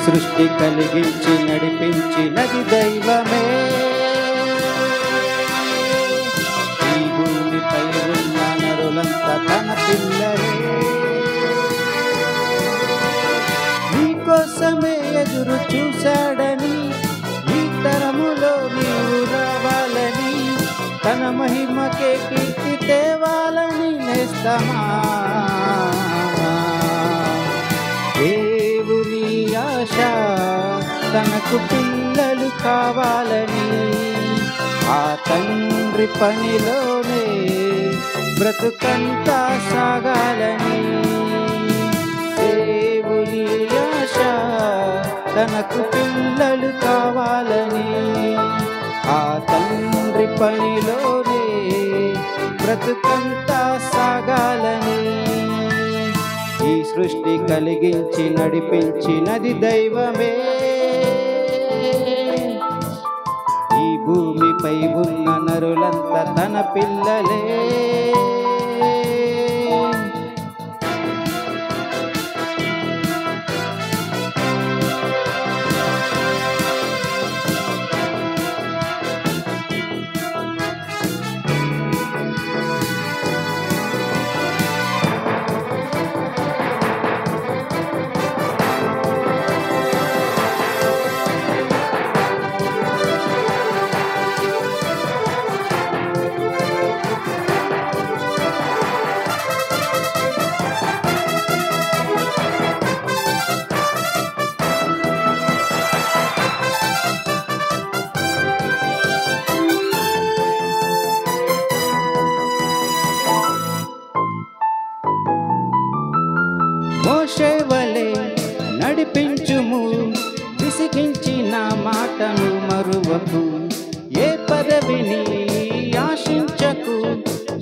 సృష్టి కలిగించి నడిపించినది దైవమే. ఈ భూమిపై ఉన్న నరులంతా తన పిల్లలే. నీకోసమే ఎదురు చూశాడని, ఈ తరములో నీవు రావాలని, తన మహిమకే కీర్తి తేవాలని నేస్తమా. దేవుని ఆశ తనకు పిల్లలు కావాలని, ఆ తండ్రి పనిలోనే బ్రతుకంతా సాగాలని. దేవుని ఆశ తనకు పిల్లలు కావాలని, ఆ తండ్రి పనిలోనే బ్రతుకంతా సాగాలని. ఈ సృష్టి కలిగించి నడిపించినది దైవమే. ఈ భూమిపై ఉన్న నరులంతా తన పిల్లలే. మోషే వలె నడిపించుము, విసిగించిన మాటను మరువకు. ఏ పదవిని ఆశించకు,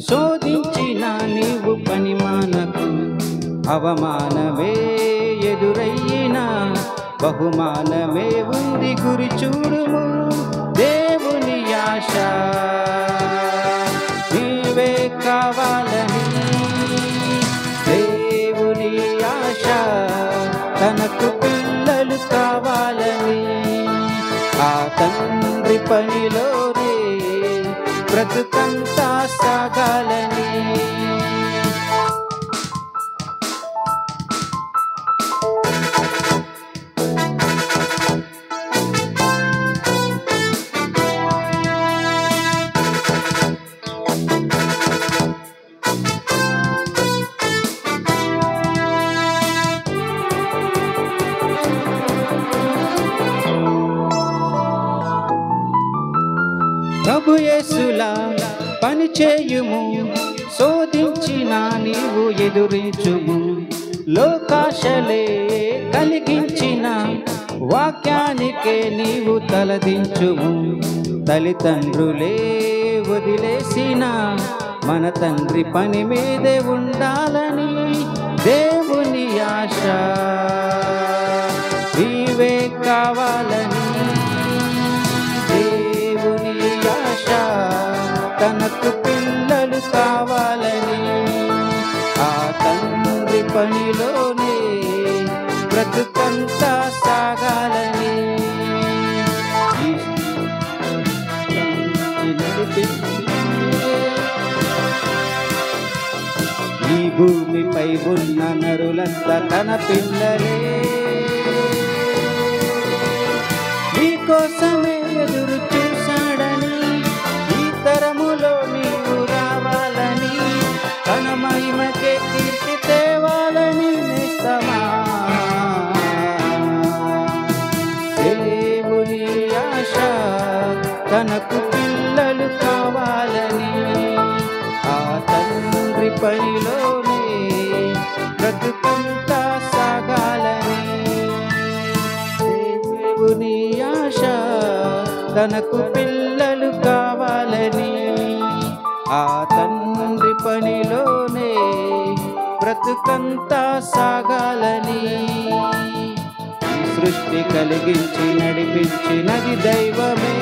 శోధించిన నీవు పని మానకు. అవమానమే ఎదురయ్యినా బహుమానమే ఉంది, గురి చూడుము. దేవుని ఆశ నీవే కావాలని, దేవుని ఆశ తనకు పిల్లలు కావాలని, ఆ తండ్రి పనిలోనే బ్రతుకంతా సాగాలని. ప్రభు యేసులా పని చేయుము, శోధించిన నీవు ఎదురించుము. లోకాశలే కలిగించిన వాక్యానికే నీవు తలదించుము. తల్లిదండ్రులే వదిలేసిన మన తండ్రి పని మీదే ఉండాలని. దేవుని ఆశ నీవే కావాలని, తనకు పిల్లలు కావాలని, ఆ తండ్రి పనిలోనే బ్రతుకంతా సాగాలని. ఈ భూమిపై ఉన్న నరులంతా తన పిల్లలే. నీకోసమే ఎదురు చూశాడని, ఈ తరములో నీవు రావాలని, తన మహిమకే కీర్తి తేవాలని నేస్తమా. దేవుని ఆశ తనకు పిల్లలు కావాలని, ఆ తండ్రి పనిలోనే బ్రతుకంతా సాగాలని. దేవుని ఆశ తనకు పిల్లలు కావాలని, ఆ తండ్రి పనిలోనే బ్రతుకంతా సాగాలని. సృష్టి కలిగించి నడిపించినది దైవమే.